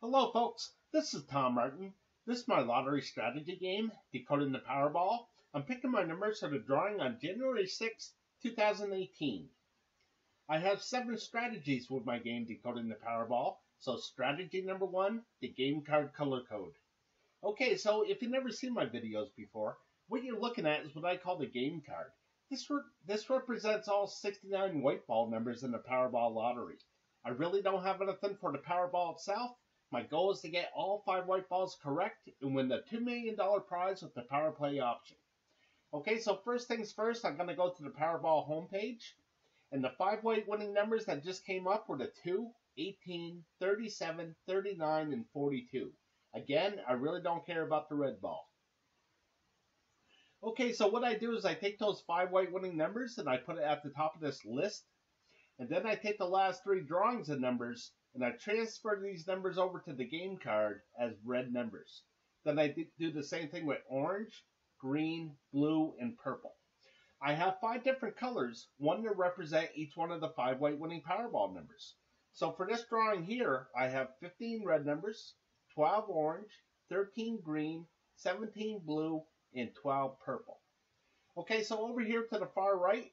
Hello folks, this is Tom Martin. This is my lottery strategy game, Decoding the Powerball. I'm picking my numbers for the drawing on January 6, 2018. I have 7 strategies with my game, Decoding the Powerball. So strategy number 1, the game card color code. Okay, so if you've never seen my videos before, what you're looking at is what I call the game card. This represents all 69 white ball numbers in the Powerball lottery. I really don't have anything for the Powerball itself. My goal is to get all 5 white balls correct and win the $2 million prize with the Power Play option. Okay, so first things first, I'm going to go to the Powerball homepage. And the 5 white winning numbers that just came up were the 2, 18, 37, 39, and 42. Again, I really don't care about the red ball. Okay, so what I do is I take those 5 white winning numbers and I put it at the top of this list. And then I take the last 3 drawings of numbers and I transfer these numbers over to the game card as red numbers. Then I do the same thing with orange, green, blue, and purple. I have 5 different colors, one to represent each one of the 5 white winning Powerball numbers. So for this drawing here, I have 15 red numbers, 12 orange, 13 green, 17 blue, and 12 purple. Okay, so over here to the far right,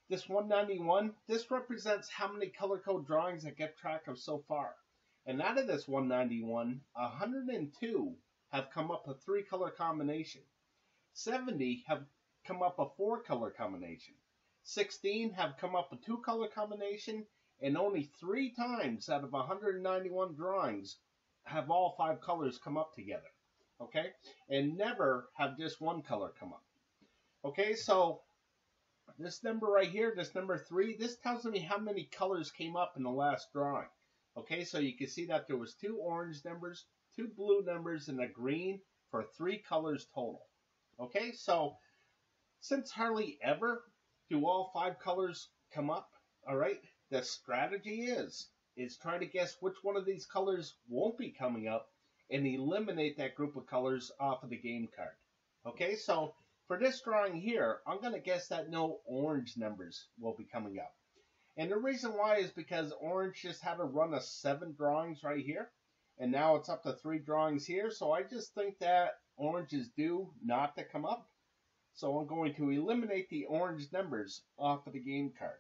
this 191, this represents how many color code drawings I kept track of so far. And out of this 191, 102 have come up a 3-color combination. 70 have come up a 4-color combination. 16 have come up a 2-color combination. And only 3 times out of 191 drawings have all 5 colors come up together. Okay? And never have just 1 color come up. Okay, so this number right here, this number 3, this tells me how many colors came up in the last drawing. Okay, so you can see that there was 2 orange numbers, 2 blue numbers, and a green for 3 colors total. Okay, so since hardly ever do all 5 colors come up, all right, the strategy is trying to guess which one of these colors won't be coming up and eliminate that group of colors off of the game card. Okay, so for this drawing here, I'm going to guess that no orange numbers will be coming up. And the reason why is because orange just had a run of 7 drawings right here. And now it's up to 3 drawings here. So I just think that orange is due not to come up. So I'm going to eliminate the orange numbers off of the game card.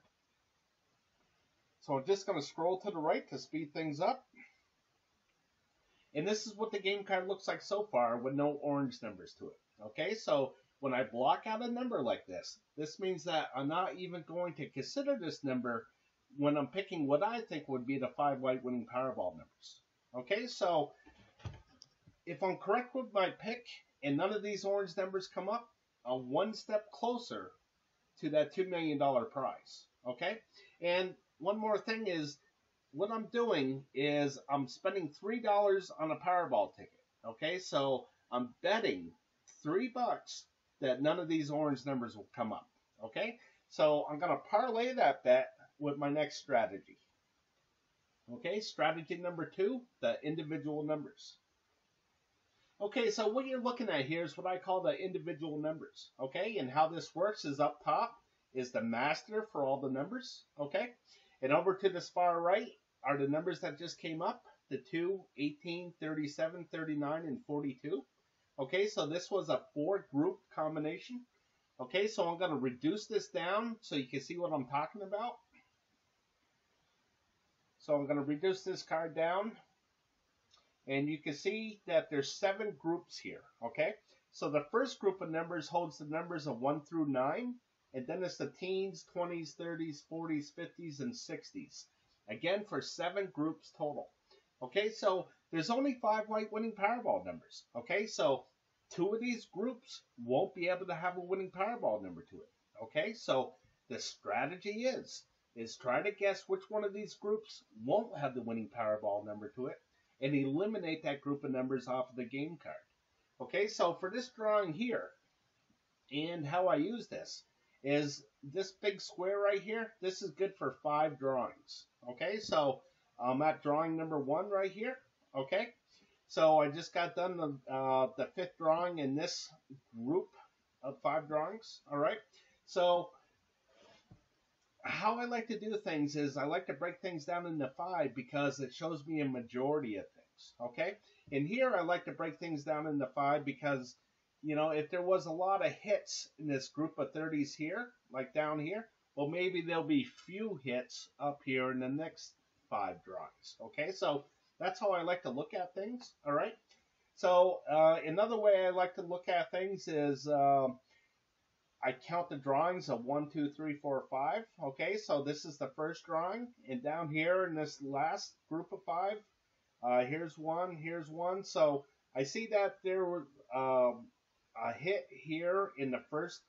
So I'm just going to scroll to the right to speed things up. And this is what the game card looks like so far with no orange numbers to it. Okay, so when I block out a number like this, this means that I'm not even going to consider this number when I'm picking what I think would be the 5 white winning Powerball numbers. Okay, so if I'm correct with my pick and none of these orange numbers come up, I'm 1 step closer to that $2 million prize. Okay, and one more thing is, what I'm doing is I'm spending $3 on a Powerball ticket. Okay, so I'm betting $3 that none of these orange numbers will come up. Okay, so I'm going to parlay that bet with my next strategy. Okay, strategy number 2, the individual numbers. Okay, so what you're looking at here is what I call the individual numbers. Okay, and how this works is up top is the master for all the numbers. Okay, and over to this far right are the numbers that just came up, the 2, 18, 37, 39, and 42. Okay, so this was a 4-group combination. Okay, so I'm going to reduce this down so you can see what I'm talking about. So I'm going to reduce this card down. And you can see that there's 7 groups here. Okay, so the first group of numbers holds the numbers of 1 through 9. And then it's the teens, 20s, 30s, 40s, 50s, and 60s. Again, for 7 groups total. Okay, so there's only 5 white winning Powerball numbers. Okay, so 2 of these groups won't be able to have a winning Powerball number to it. Okay, so the strategy is try to guess which one of these groups won't have the winning Powerball number to it and eliminate that group of numbers off of the game card. Okay, so for this drawing here, and how I use this is this big square right here. This is good for 5 drawings. Okay, so I'm at drawing number 1 right here. Okay, so I just got done the 5th drawing in this group of 5 drawings. All right, so how I like to do things is I like to break things down into 5 because it shows me a majority of things. Okay? And here I like to break things down into 5 because, you know, if there was a lot of hits in this group of 30s here, like down here, well, maybe there'll be few hits up here in the next 5 drawings. Okay? So that's how I like to look at things. All right? So another way I like to look at things is I count the drawings of 1, 2, 3, 4, 5. Okay, so this is the first drawing, and down here in this last group of 5, here's one. So I see that there was a hit here in the first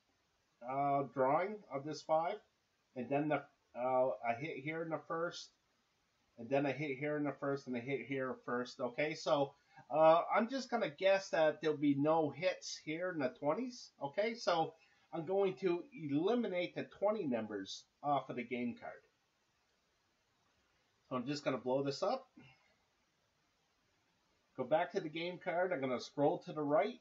drawing of this 5, and then a hit here in the first, and then a hit here in the first, and a hit here first. Okay, so I'm just gonna guess that there'll be no hits here in the 20s. Okay, so I'm going to eliminate the 20 numbers off of the game card. So I'm just going to blow this up. Go back to the game card. I'm going to scroll to the right.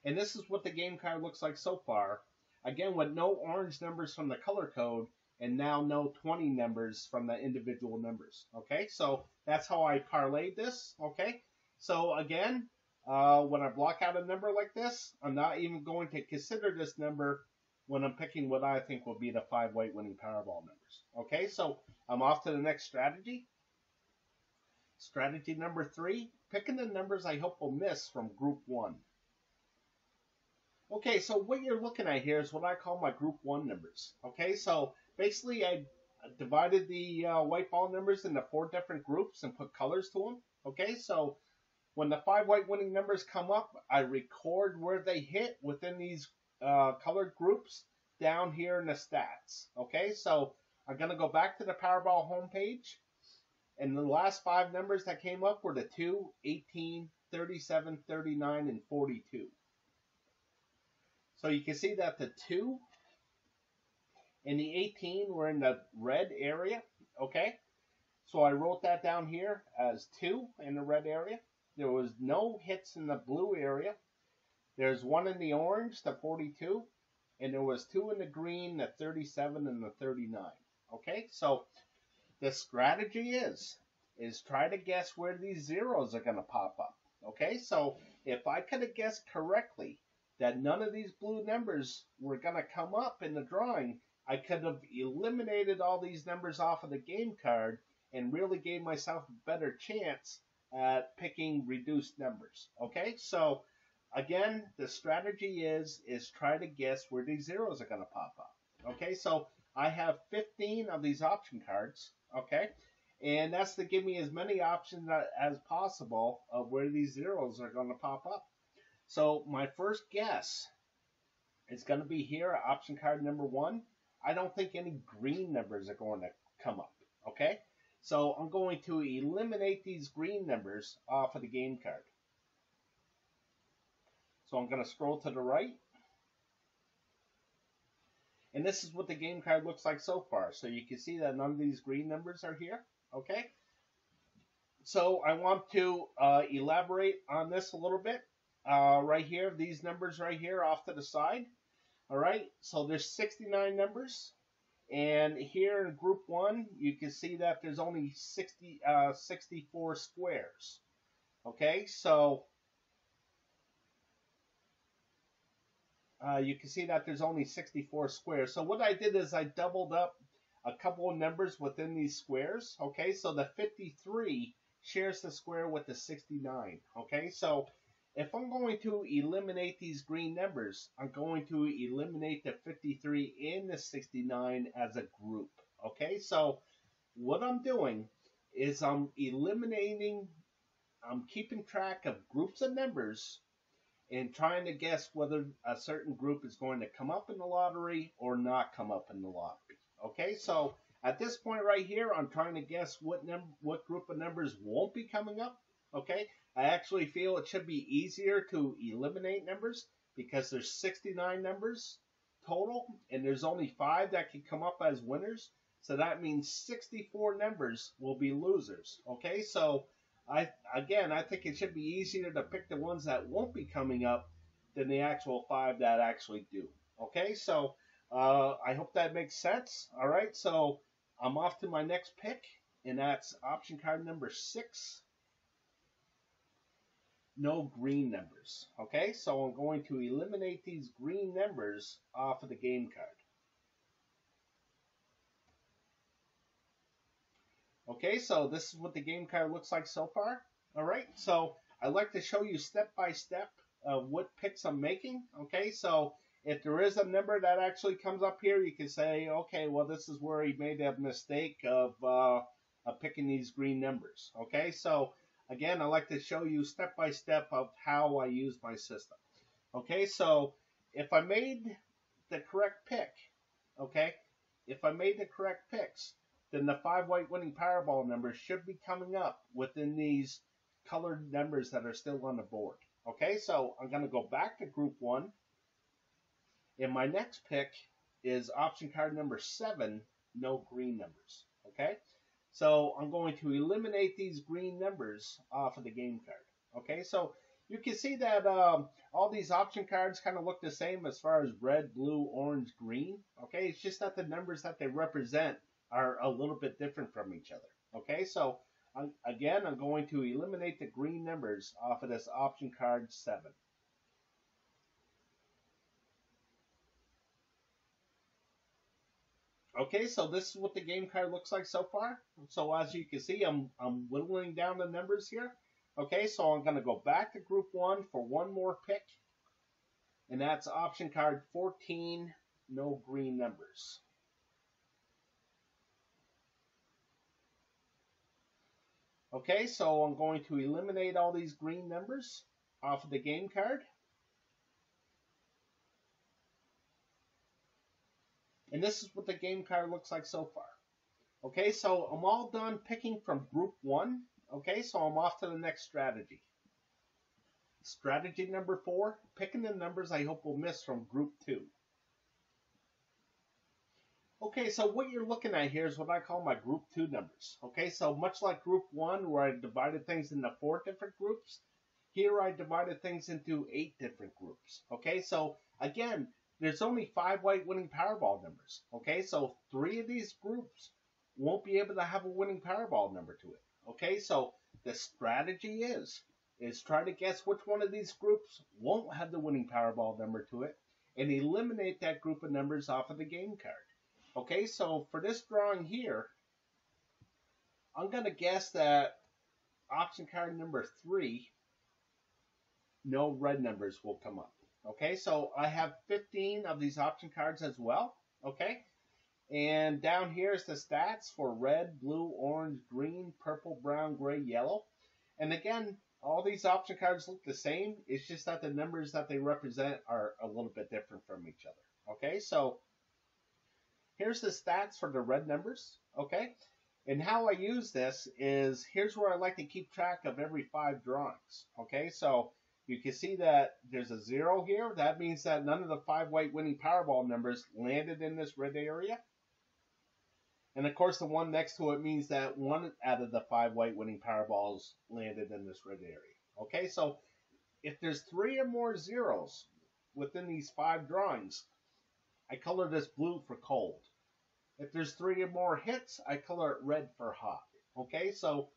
And this is what the game card looks like so far. Again, with no orange numbers from the color code, and now no 20 numbers from the individual numbers. Okay, so that's how I parlayed this. Okay, so again, when I block out a number like this, I'm not even going to consider this number when I'm picking what I think will be the 5 white winning Powerball numbers. Okay, so I'm off to the next strategy. Strategy number 3, picking the numbers I hope will miss from group 1. Okay, so what you're looking at here is what I call my group 1 numbers. Okay, so basically I divided the white ball numbers into 4 different groups and put colors to them. Okay, so when the 5 white winning numbers come up, I record where they hit within these colored groups down here in the stats. Okay, so I'm going to go back to the Powerball homepage, and the last 5 numbers that came up were the 2, 18, 37, 39, and 42. So you can see that the 2 and the 18 were in the red area. Okay, so I wrote that down here as 2 in the red area. There was no hits in the blue area. There's 1 in the orange, the 42, and there was 2 in the green, the 37 and the 39. Okay, so the strategy is try to guess where these zeros are going to pop up. Okay, so if I could have guessed correctly that none of these blue numbers were going to come up in the drawing, I could have eliminated all these numbers off of the game card and really gave myself a better chance at picking reduced numbers. Okay, so again, the strategy is try to guess where these zeros are going to pop up. Okay, so I have 15 of these option cards. Okay, and that's to give me as many options as possible of where these zeros are going to pop up. So my first guess is going to be here, option card number 1. I don't think any green numbers are going to come up. Okay, so I'm going to eliminate these green numbers off of the game card. So I'm going to scroll to the right. And this is what the game card looks like so far. So you can see that none of these green numbers are here. Okay. So I want to elaborate on this a little bit. Right here, these numbers right here off to the side. All right. So there's 69 numbers. And here in group 1, you can see that there's only 64 squares. Okay, so you can see that there's only 64 squares. So what I did is I doubled up a couple of numbers within these squares. Okay, so the 53 shares the square with the 69. Okay, so if I'm going to eliminate these green numbers, I'm going to eliminate the 53 and the 69 as a group. Okay, so what I'm doing is I'm keeping track of groups of numbers and trying to guess whether a certain group is going to come up in the lottery or not come up in the lottery. Okay, so at this point right here, I'm trying to guess what group of numbers won't be coming up. Okay, I actually feel it should be easier to eliminate numbers because there's 69 numbers total and there's only 5 that can come up as winners. So that means 64 numbers will be losers. Okay, so I think it should be easier to pick the ones that won't be coming up than the actual 5 that actually do. Okay, so I hope that makes sense. All right, so I'm off to my next pick, and that's option card number 6. No green numbers. Okay, so I'm going to eliminate these green numbers off of the game card. Okay, so this is what the game card looks like so far. All right, so I'd like to show you step by step of what picks I'm making. Okay, so if there is a number that actually comes up here, you can say, okay, well, this is where he made a mistake of picking these green numbers. Okay, so again, I like to show you step by step of how I use my system. Okay, so if I made the correct pick, okay, if I made the correct picks, then the 5 white winning Powerball numbers should be coming up within these colored numbers that are still on the board. Okay, so I'm going to go back to group 1. And my next pick is option card number 7, no green numbers. Okay, so I'm going to eliminate these green numbers off of the game card. Okay, so you can see that all these option cards kind of look the same as far as red, blue, orange, green. Okay, it's just that the numbers that they represent are a little bit different from each other. Okay, so again, I'm going to eliminate the green numbers off of this option card 7. Okay, so this is what the game card looks like so far. So as you can see, I'm whittling down the numbers here. Okay, so I'm going to go back to group 1 for one more pick. And that's option card 14, no green numbers. Okay, so I'm going to eliminate all these green numbers off of the game card. And this is what the game card looks like so far. Okay, so I'm all done picking from group 1. Okay, so I'm off to the next strategy. Strategy number 4, picking the numbers I hope we'll miss from group 2. Okay, so what you're looking at here is what I call my group 2 numbers. Okay, so much like group 1 where I divided things into 4 different groups, here I divided things into 8 different groups. Okay, so again, there's only 5 white winning Powerball numbers. Okay, so 3 of these groups won't be able to have a winning Powerball number to it. Okay, so the strategy is try to guess which one of these groups won't have the winning Powerball number to it and eliminate that group of numbers off of the game card. Okay, so for this drawing here, I'm going to guess that option card number 3, no red numbers will come up. Okay, so I have 15 of these option cards as well. Okay, and down here is the stats for red, blue, orange, green, purple, brown, gray, yellow. And again, all these option cards look the same. It's just that the numbers that they represent are a little bit different from each other. Okay, so here's the stats for the red numbers. Okay, and how I use this is here's where I like to keep track of every 5 drawings. Okay, so you can see that there's a 0 here. That means that none of the 5 white winning Powerball numbers landed in this red area. And of course, the one next to it means that 1 out of the 5 white winning Powerballs landed in this red area. Okay, so if there's 3 or more zeros within these 5 drawings, I color this blue for cold. If there's 3 or more hits, I color it red for hot. Okay, so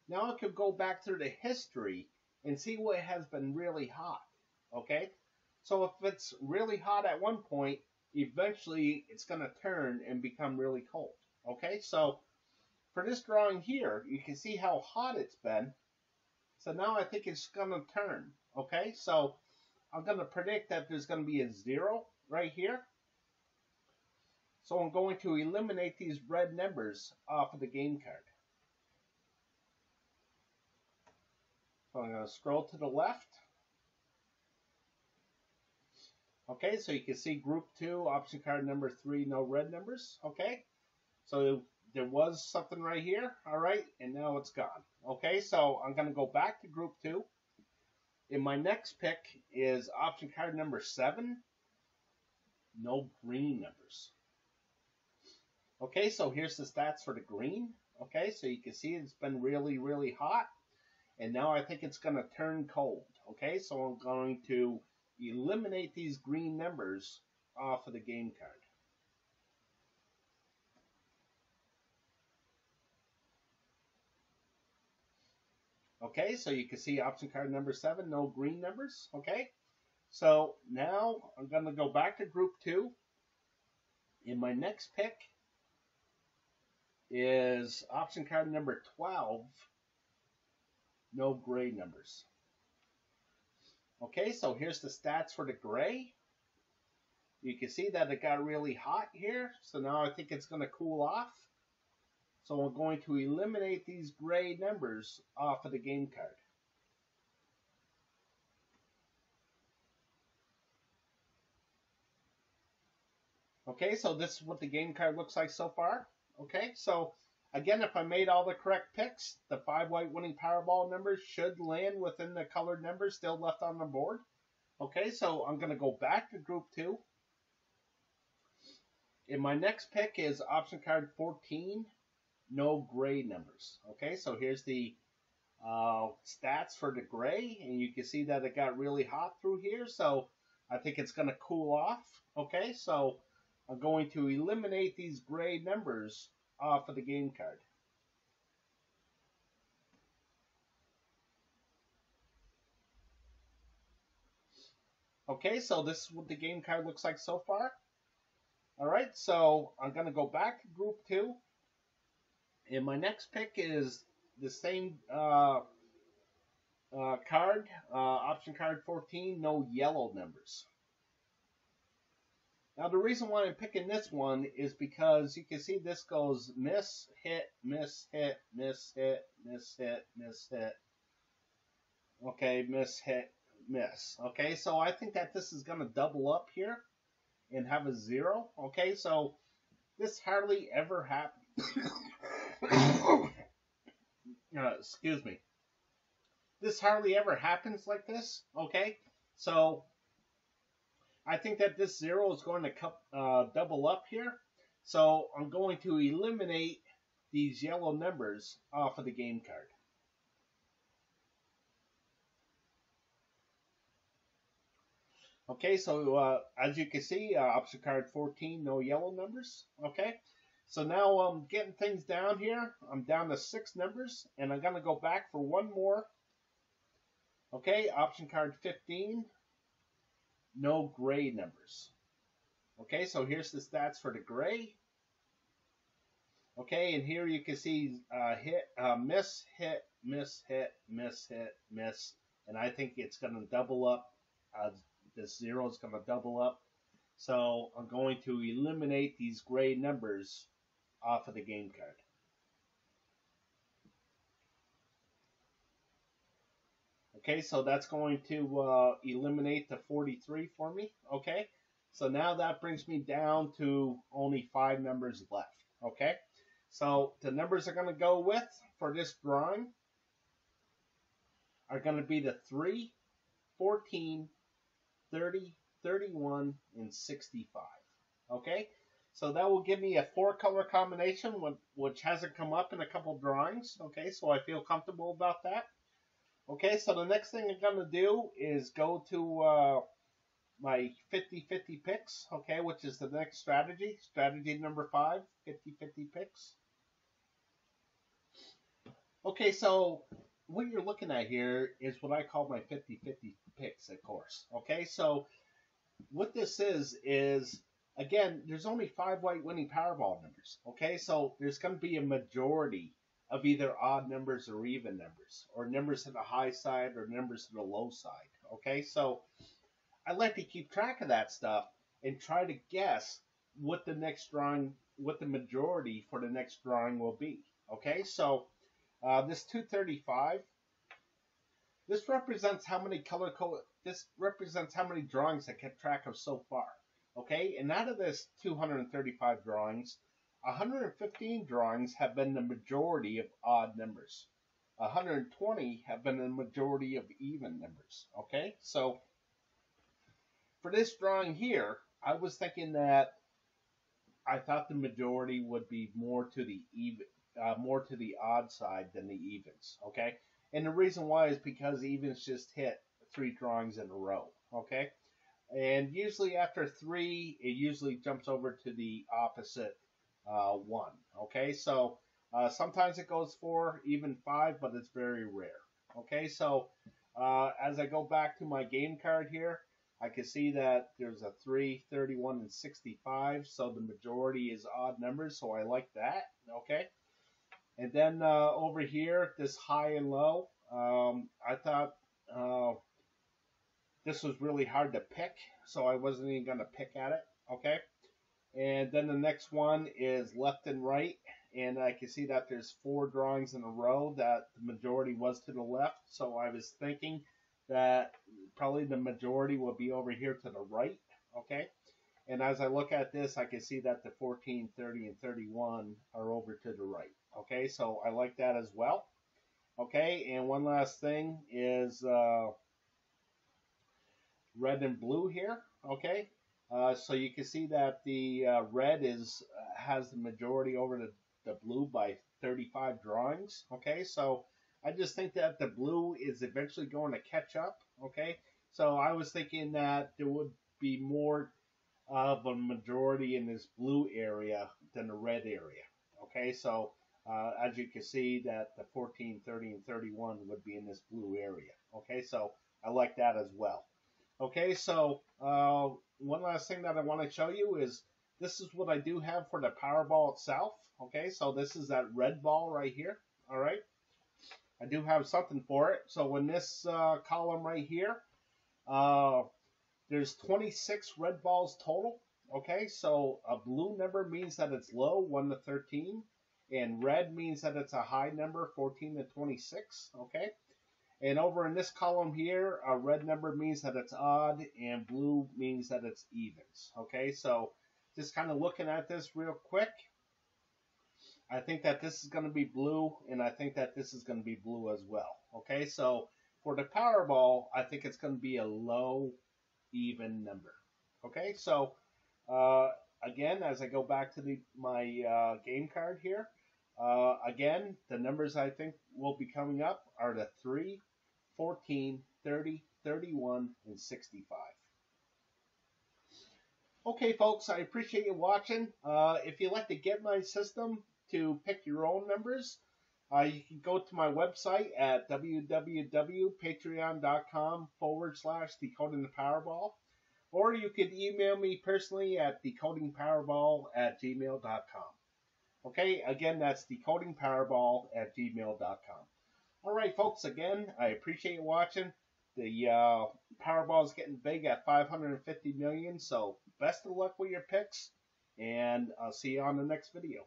now I could go back through the history and see what has been really hot. Okay, so if it's really hot at one point, eventually it's going to turn and become really cold. Okay, so for this drawing here, you can see how hot it's been. So now I think it's going to turn. Okay, so I'm going to predict that there's going to be a 0 right here. So I'm going to eliminate these red numbers off of the game card. So I'm going to scroll to the left. Okay, so you can see group 2, option card number 3, no red numbers. Okay, so there was something right here. All right, and now it's gone. Okay, so I'm going to go back to group 2. And my next pick is option card number 7, no green numbers. Okay, so here's the stats for the green. Okay, so you can see it's been really, really hot. And now I think it's going to turn cold. Okay, so I'm going to eliminate these green numbers off of the game card. Okay, so you can see option card number 7, no green numbers. Okay, so now I'm going to go back to group 2. And my next pick is option card number 12, no gray numbers. Okay, so here's the stats for the gray. You can see that it got really hot here, so now I think it's going to cool off. So I'm going to eliminate these gray numbers off of the game card. Okay, so this is what the game card looks like so far. Okay, so again, if I made all the correct picks, the 5 white winning Powerball numbers should land within the colored numbers still left on the board. Okay, so I'm going to go back to group 2. And my next pick is option card 14, no gray numbers. Okay, so here's the stats for the gray, and you can see that it got really hot through here, so I think it's going to cool off. Okay, so I'm going to eliminate these gray numbers off of the game card. Okay, so this is what the game card looks like so far. Alright, so I'm going to go back to group 2. And my next pick is the same card, option card 14, no yellow numbers. Now the reason why I'm picking this one is because you can see this goes miss, hit, miss, hit, miss, hit, miss, hit, miss, hit. Okay, miss, hit, miss. Okay, so I think that this is going to double up here and have a 0. Okay, so this hardly ever happens. Excuse me. This hardly ever happens like this. Okay, so I think that this 0 is going to double up here. So I'm going to eliminate these yellow numbers off of the game card. Okay, so as you can see, option card 14, no yellow numbers. Okay, so now I'm getting things down here. I'm down to 6 numbers, and I'm going to go back for one more. Okay, option card 15, no gray numbers. Okay, so here's the stats for the gray. Okay, and here you can see hit, miss, hit, miss, hit, miss, hit, miss, and I think it's going to double up. This 0 is going to double up. So I'm going to eliminate these gray numbers off of the game card. Okay, so that's going to eliminate the 43 for me. Okay, so now that brings me down to only 5 numbers left. Okay, so the numbers are going to go with for this drawing are going to be the 3, 14, 30, 31, and 65. Okay, so that will give me a 4-color combination, which hasn't come up in a couple drawings. Okay, so I feel comfortable about that. Okay, so the next thing I'm going to do is go to my 50-50 picks, okay, which is the next strategy. Strategy number 5, 50-50 picks. Okay, so what you're looking at here is what I call my 50-50 picks, of course. Okay, so what this is again, there's only 5 white winning Powerball numbers. Okay, so there's going to be a majority of either odd numbers or even numbers, or numbers to the high side or numbers to the low side. Okay, so I like to keep track of that stuff and try to guess what the next drawing, what the majority for the next drawing will be. Okay, so this 235, this represents how many this represents how many drawings I kept track of so far. Okay, and out of this 235 drawings, 115 drawings have been the majority of odd numbers. 120 have been the majority of even numbers. Okay, so for this drawing here, I was thinking that I thought the majority would be more to the odd side than the evens. Okay, and the reason why is because evens just hit 3 drawings in a row. Okay, and usually after 3, it usually jumps over to the opposite 1. Okay, so sometimes it goes 4, even 5, but it's very rare. Okay, so as I go back to my game card here, I can see that there's a 3, 31, and 65, so the majority is odd numbers, so I like that. Okay, and then over here, this high and low, I thought this was really hard to pick, so I wasn't even going to pick at it. Okay, and then the next one is left and right, and I can see that there's 4 drawings in a row that the majority was to the left, so I was thinking that probably the majority will be over here to the right. Okay, and as I look at this, I can see that the 14, 30, and 31 are over to the right. Okay, so I like that as well. Okay, and one last thing is red and blue here. Okay, so you can see that the red has the majority over the blue by 35 drawings. Okay, so I just think that the blue is eventually going to catch up. Okay, so I was thinking that there would be more of a majority in this blue area than the red area. Okay, so as you can see that the 14, 30, and 31 would be in this blue area. Okay, so I like that as well. Okay, so one last thing that I want to show you is this is what I do have for the Powerball itself. Okay, so this is that red ball right here. All right, I do have something for it. So in this column right here, there's 26 red balls total. Okay, so a blue number means that it's low, 1 to 13, and red means that it's a high number, 14 to 26. Okay. And over in this column here, a red number means that it's odd, and blue means that it's evens. Okay, so just kind of looking at this real quick, I think that this is going to be blue, and I think that this is going to be blue as well. Okay, so for the Powerball, I think it's going to be a low, even number. Okay, so again, as I go back to my game card here, again, the numbers I think will be coming up are the 3, 14, 30, 31, and 65. Okay, folks, I appreciate you watching. If you'd like to get my system to pick your own numbers, you can go to my website at www.patreon.com/Decoding the Powerball, or you could email me personally at decodingpowerball@gmail.com. Okay, again, that's decodingpowerball@gmail.com. All right, folks, again, I appreciate you watching. The Powerball is getting big at 550 million, so best of luck with your picks, and I'll see you on the next video.